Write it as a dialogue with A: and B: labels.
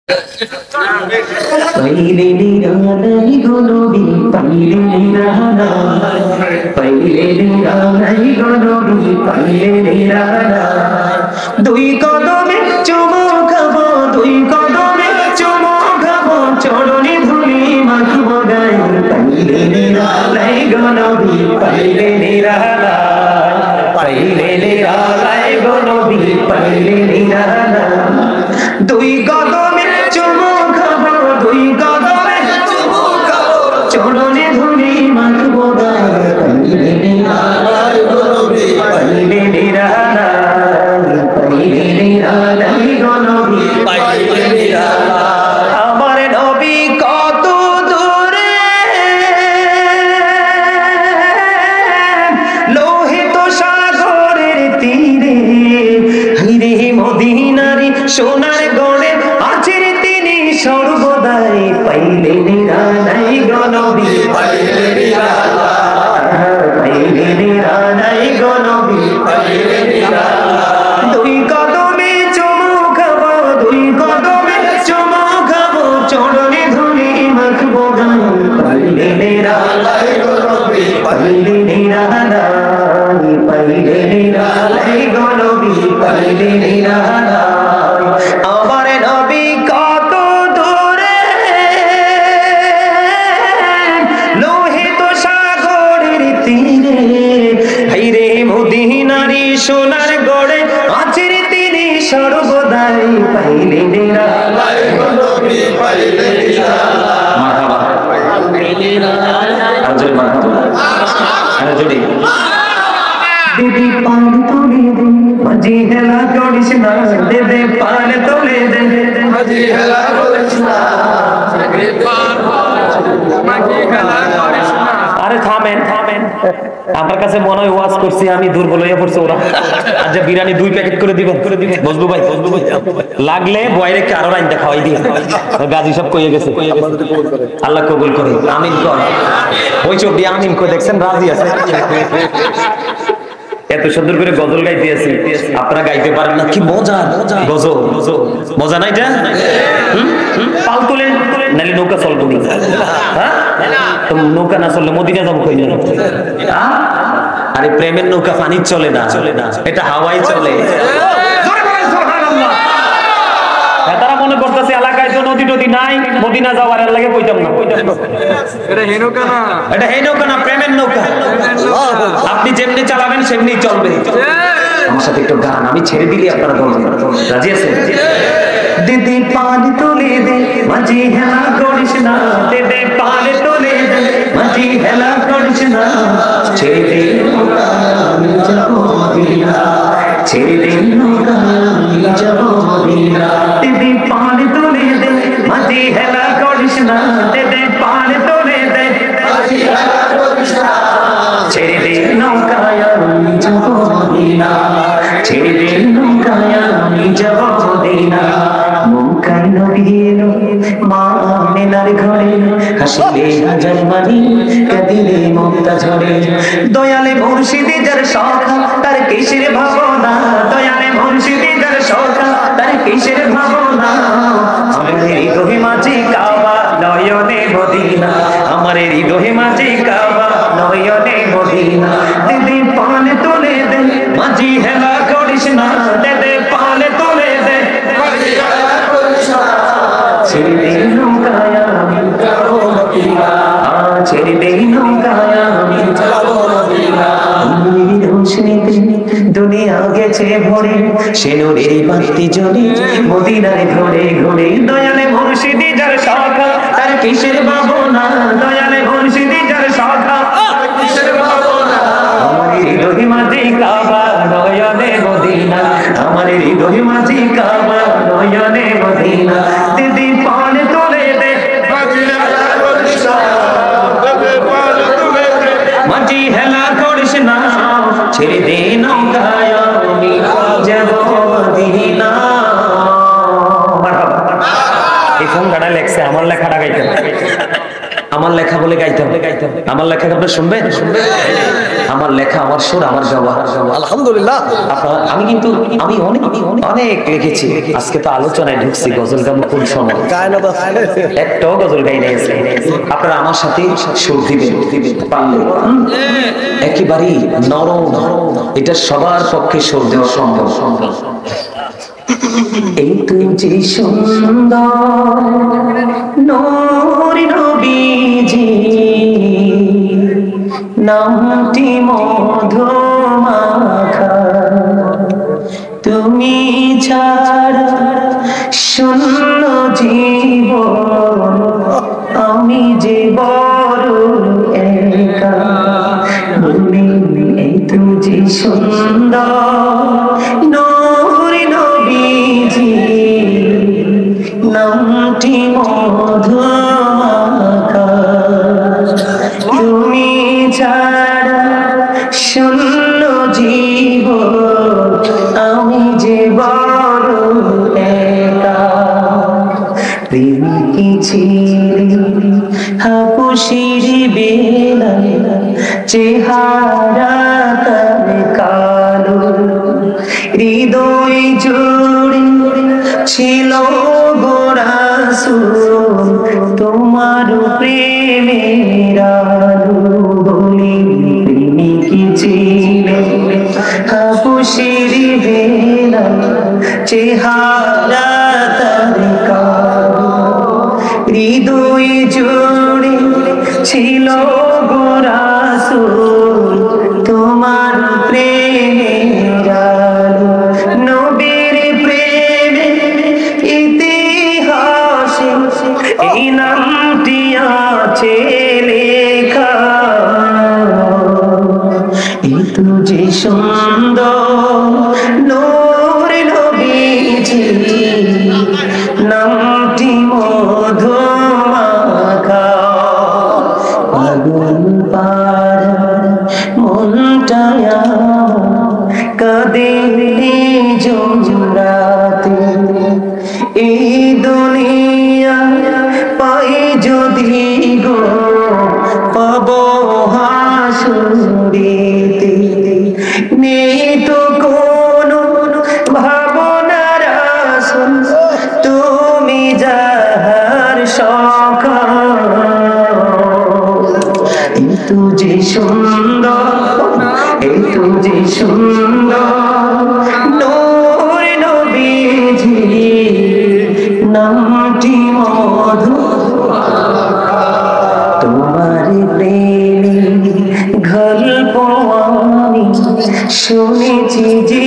A: पहले निरालाई गोलोबी पहले निराला पहले निरालाई गोलोबी पहले निराला दुई कदमे चुमो खाबो दुई कदमे चुमो खाबो चरणे धुली माखबो गाय पहले निरालाई गोलोबी पहले निराला पहले निरालाई गोलोबी पहले निराला दुई कदमे चुमो खाबो दुई कदमे चुमो खाबो चरणे धुली माखबो गाय पहले निरालाई गोलोबी पहले निराला पहले निरालाई गोलोबी पहले निराला আমার নবী কত দূরে লোহিত সাগরের তীরে হাইরে মদিনারি সোনার গড়ে আছেন তিনি সর্বদাই পাইলে নিরালাই গনবী পাইলে নিরালা পাইলে নিরালাই গনবী পাইলে নিরালা দুই কদমে চুমু খাবো দুই কদমে চুমু খাবো চরণে ধুলি মাখবো গান পাইলে নিরালাই গনবী পাইলে নিরালাই পাইলে নিরালাই গনবী পাইলে নিরালাই আমার নবী কত দূরে লোহিত সাগরের তীরে হাইরে মদিনারি সোনার গড়ে আছেন তিনি সর্বদাই পাইলে নিরালাই গনবী পাইলে নিরালা মারহাবা পাইলে নিরালাই আজল মারহাবা আজলি দিদি পান তুলে দে মাঝি হেলা করিস না দে দে পান তুলে দে মাঝি হেলা করিস না দিদি পান মাঝি হেলা করিস না আরে থামেন থামেন আমার কাছে মনে হয় ওয়াজ করছি আমি দুর্বল হয়ে পড়ছে ওরা আজ বিরিয়ানি 2 প্যাকেট করে দিবেন বজলু ভাই লাগলে বয়রে কে আরো রাইন্দা খাওয়াই দিই গাজী সব কইয়ে গেছে আল্লাহ কবুল করে আমিন কর ওই চোখ দিয়ে আমিন কই দেখছেন রাজি আছে এত সুন্দর করে গজল গাইতে আছি আপনারা গাইতে পারেন না কি মজা গজল মজা না এটা পাল তুলেন নালে নৌকা চলবে হ্যাঁ তো নৌকা না চললে মদিনা যাবো কই না আরে প্রেমের নৌকা পানি চলে না এটা হাওয়ায় চলে জোরে বলেন সুবহানাল্লাহ তারা মনে করতেছে এলাকায় তো নদী টদি নাই মদিনা যাওয়ার লাগে কইতাম না এটা হে নৌকা না এটা হে নৌকা না প্রেমের নৌকা আপনি যেমনি চালাবেন সেমনি চলবে আমার সাথে একটু গান আমি ছেড়ে দিলি আপনারা বলবেন রাজি আছেন দিদি পান তুলে দে মাঝি হেলা করিস না দিদি পান তুলে দে মাঝি হেলা করিস না ছেড়ে দে নৌকা আমি যাব মদিনা ছেড়ে দে নৌকা আমি যাব মদিনা দিদি পান তুলে দে মাঝি হেলা করিস না দিদি পান তুলে দে মাঝি হেলা করিস না ছেড়ে দে নৌকা আমি যাব মদিনা ছেড়ে দে নৌকা আমি যাব মদিনা মুখায় নবী এলো মা আমিনার ঘরে হাসিলে হাজার মানি কাঁদিলে মুক্তা ঝরে দয়ালে মুর্শিদে যার সখা তার কিসের ভাবনা দয়ালে মুর্শিদে যার সখা তার কিসের ভাবনা আমার হৃদয়ে মাঝে কাবা নয়নে মদিনা আমার হৃদয়ে মাঝে কাবা নয়নে মদিনা দিদি পান তুলে দে মাঝি হেলা করিস না দে পান তুলে দে মাঝি হেলা করিস না ছেড়ে দে নৌকায় আমি যাব মদিনা ছেড়ে দে নৌকায় আমি যাব মদিনা রোশনীতে দুনিয়া গেছে ভরে সে নূরের বাতি জ্বলে মদিনায় ঘরে ঘরে দয়ালে মুর্শিদি যার সখা তার কিসের ভাবনা দয়ালে মুর্শিদি যার সখা কিসের ভাবনা আমার হৃদয় মাঝে কাবা নয়নে মদিনা আমার হৃদয় মাঝে কাবা নয়নে মদিনা দিদি পান তুলে দে মাঝি হেলা করিস না মাঝি হেলা করিস না ছেড়ে দে নৌকায় আমি যাব মদিনা এই ফোন কাটা লেখছে আমার লেখাটা গাইতে আমার লেখা বলে গাইতে হবে, আমার লেখা আপনি শুনবেন, আমার লেখা, আমার সুর, আমার জবাব,
B: আলহামদুলিল্লাহ।
A: আমি কিন্তু আমি অনেক অনেক লিখেছি। আজকে তো আলোচনায় ঢুকছি, গজল গাবো কোন সময়, একটাও গজল গাই নাই। আপনারা আমার সাথে সুর দিবেন পারলে, একেবারেই নরম, এটা সবার পক্ষে সুর দেওয়া সম্ভব। এই তুই যে সুন্দর নূর নবীজি, নামটি মধুমাখা, তুমি ছাড়া শূন্য জীবন, আমি যে বড় একা। এই তুই যে সুন্দর নূর নবীজি, নামটি মধুমাখা, তুমি ছাড়া শূন্য জীবন, আমি যে বড় একা। প্রেম কি ছিলি হাপুসির বেলায়, চেহারা তার কালো, হৃদয় জুড়ে ছিল গো রাসূল তোমার প্রেমের আলো। বলি প্রেমী কি ছিলে হাপুসির বেলায়, চেহারা তার কালো, হৃদয় জুড়ে ছিল গো রাসূল তোমার প্রেমের আলো। নবীর প্রেমে ইতিহাসে এই নামটি আছে লেখা। এই তো যে সুন্দর নূর নবীজি, নামটি মধুমাখা। আগুন পাড়ার মনটায় কাঁদে জোড়াতে, এই দুনিয়া পাই যদি গো পাব হাসুরিতে। নেই তো কোনো ভাবনার আসল, তুমি যাহার সখা। এই তো যে সুন্দর, এই তো যে সুন্দর নূর নবীজি, নামটি মধু। তোমার প্রেমে গল্প আমি শুনেছি যে